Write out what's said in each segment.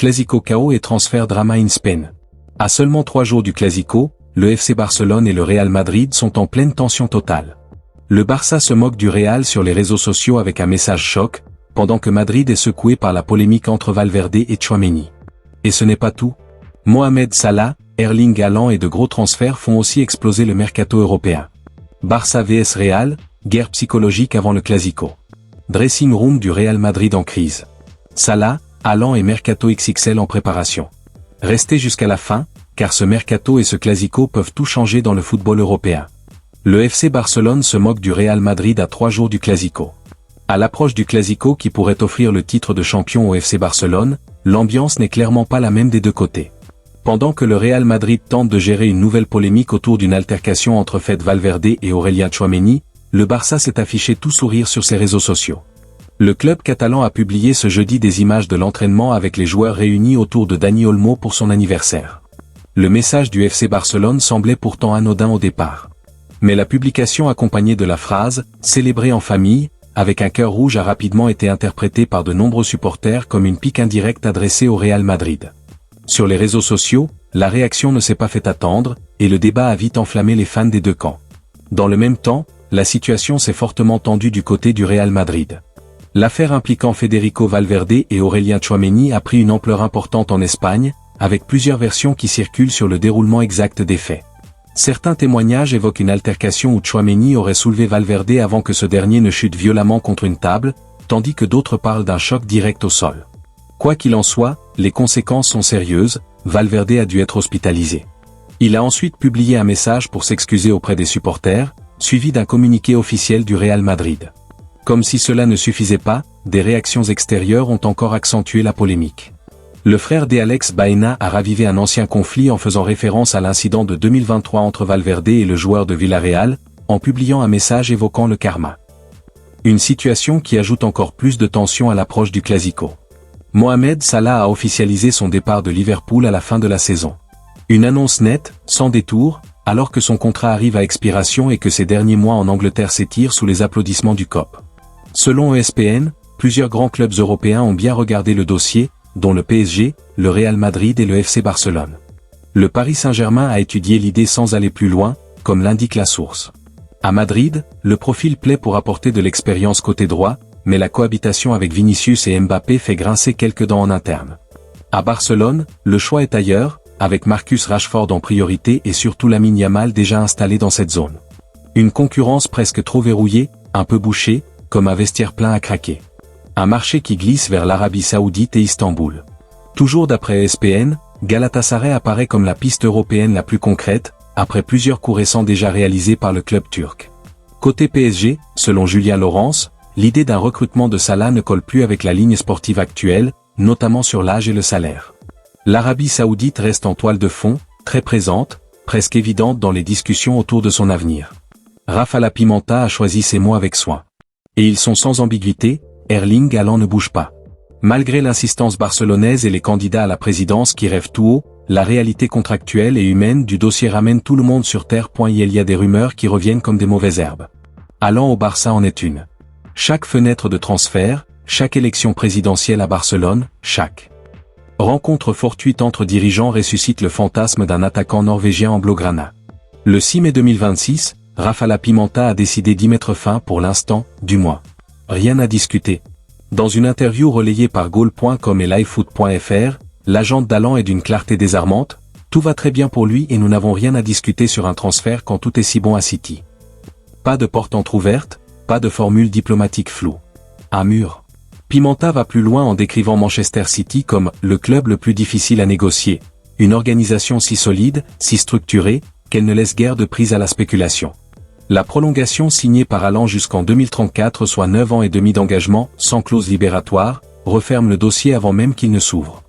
Clasico KO et transfert drama in Spain. À seulement 3 jours du Clasico, le FC Barcelone et le Real Madrid sont en pleine tension totale. Le Barça se moque du Real sur les réseaux sociaux avec un message choc, pendant que Madrid est secoué par la polémique entre Valverde et Tchouaméni. Et ce n'est pas tout. Mohamed Salah, Erling Haaland et de gros transferts font aussi exploser le mercato européen. Barça vs Real, guerre psychologique avant le Clasico. Dressing room du Real Madrid en crise. Salah, Haaland et mercato XXL en préparation. Restez jusqu'à la fin, car ce mercato et ce Clasico peuvent tout changer dans le football européen. Le FC Barcelone se moque du Real Madrid à 3 jours du Clasico. À l'approche du Clasico qui pourrait offrir le titre de champion au FC Barcelone, l'ambiance n'est clairement pas la même des deux côtés. Pendant que le Real Madrid tente de gérer une nouvelle polémique autour d'une altercation entre Fede Valverde et Aurélien Tchouaméni, le Barça s'est affiché tout sourire sur ses réseaux sociaux. Le club catalan a publié ce jeudi des images de l'entraînement avec les joueurs réunis autour de Dani Olmo pour son anniversaire. Le message du FC Barcelone semblait pourtant anodin au départ. Mais la publication accompagnée de la phrase « Célébrer en famille » avec un cœur rouge a rapidement été interprétée par de nombreux supporters comme une pique indirecte adressée au Real Madrid. Sur les réseaux sociaux, la réaction ne s'est pas fait attendre, et le débat a vite enflammé les fans des deux camps. Dans le même temps, la situation s'est fortement tendue du côté du Real Madrid. L'affaire impliquant Federico Valverde et Aurélien Tchouaméni a pris une ampleur importante en Espagne, avec plusieurs versions qui circulent sur le déroulement exact des faits. Certains témoignages évoquent une altercation où Tchouaméni aurait soulevé Valverde avant que ce dernier ne chute violemment contre une table, tandis que d'autres parlent d'un choc direct au sol. Quoi qu'il en soit, les conséquences sont sérieuses, Valverde a dû être hospitalisé. Il a ensuite publié un message pour s'excuser auprès des supporters, suivi d'un communiqué officiel du Real Madrid. Comme si cela ne suffisait pas, des réactions extérieures ont encore accentué la polémique. Le frère d'Alex Baena a ravivé un ancien conflit en faisant référence à l'incident de 2023 entre Valverde et le joueur de Villarreal, en publiant un message évoquant le karma. Une situation qui ajoute encore plus de tension à l'approche du Clasico. Mohamed Salah a officialisé son départ de Liverpool à la fin de la saison. Une annonce nette, sans détour, alors que son contrat arrive à expiration et que ces derniers mois en Angleterre s'étirent sous les applaudissements du COP. Selon ESPN, plusieurs grands clubs européens ont bien regardé le dossier, dont le PSG, le Real Madrid et le FC Barcelone. Le Paris Saint-Germain a étudié l'idée sans aller plus loin, comme l'indique la source. À Madrid, le profil plaît pour apporter de l'expérience côté droit, mais la cohabitation avec Vinicius et Mbappé fait grincer quelques dents en interne. À Barcelone, le choix est ailleurs, avec Marcus Rashford en priorité et surtout Lamine Yamal déjà installé dans cette zone. Une concurrence presque trop verrouillée, un peu bouchée, comme un vestiaire plein à craquer. Un marché qui glisse vers l'Arabie Saoudite et Istanbul. Toujours d'après ESPN, Galatasaray apparaît comme la piste européenne la plus concrète, après plusieurs coups récents déjà réalisés par le club turc. Côté PSG, selon Julien Laurence, l'idée d'un recrutement de Salah ne colle plus avec la ligne sportive actuelle, notamment sur l'âge et le salaire. L'Arabie Saoudite reste en toile de fond, très présente, presque évidente dans les discussions autour de son avenir. Rafa La Pimenta a choisi ses mots avec soin. Et ils sont sans ambiguïté, Erling Haaland ne bouge pas. Malgré l'insistance barcelonaise et les candidats à la présidence qui rêvent tout haut, la réalité contractuelle et humaine du dossier ramène tout le monde sur terre. Il y a des rumeurs qui reviennent comme des mauvaises herbes. Haaland au Barça en est une. Chaque fenêtre de transfert, chaque élection présidentielle à Barcelone, chaque rencontre fortuite entre dirigeants ressuscite le fantasme d'un attaquant norvégien en blaugrana. Le 6 mai 2026, Rafa La Pimenta a décidé d'y mettre fin pour l'instant, du moins. Rien à discuter. Dans une interview relayée par Goal.com et LiveFoot.fr, l'agent d'Haaland est d'une clarté désarmante, tout va très bien pour lui et nous n'avons rien à discuter sur un transfert quand tout est si bon à City. Pas de porte entrouverte, pas de formule diplomatique floue. Un mur. Pimenta va plus loin en décrivant Manchester City comme « le club le plus difficile à négocier », une organisation si solide, si structurée, qu'elle ne laisse guère de prise à la spéculation. La prolongation signée par Haaland jusqu'en 2034, soit 9 ans et demi d'engagement, sans clause libératoire, referme le dossier avant même qu'il ne s'ouvre.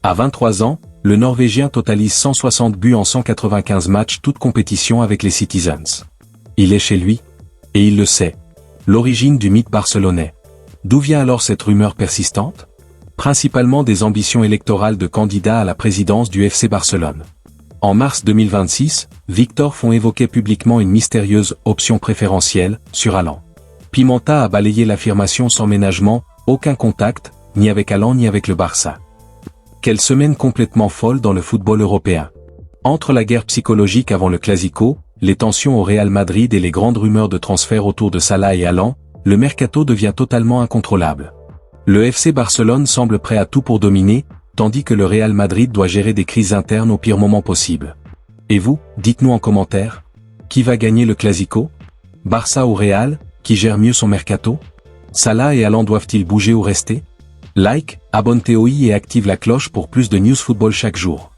À 23 ans, le Norvégien totalise 160 buts en 195 matchs toutes compétitions avec les Citizens. Il est chez lui. Et il le sait. L'origine du mythe barcelonais. D'où vient alors cette rumeur persistante? Principalement des ambitions électorales de candidats à la présidence du FC Barcelone. En mars 2026, Victor font évoquer publiquement une mystérieuse « option préférentielle » sur Haaland. Pimenta a balayé l'affirmation sans ménagement, aucun contact, ni avec Haaland ni avec le Barça. Quelle semaine complètement folle dans le football européen. Entre la guerre psychologique avant le Clasico, les tensions au Real Madrid et les grandes rumeurs de transfert autour de Salah et Haaland, le mercato devient totalement incontrôlable. Le FC Barcelone semble prêt à tout pour dominer, tandis que le Real Madrid doit gérer des crises internes au pire moment possible. Et vous, dites-nous en commentaire, qui va gagner le Clasico? Barça ou Real, qui gère mieux son mercato? Salah et Haaland doivent-ils bouger ou rester? Like, abonne-toi et active la cloche pour plus de news football chaque jour.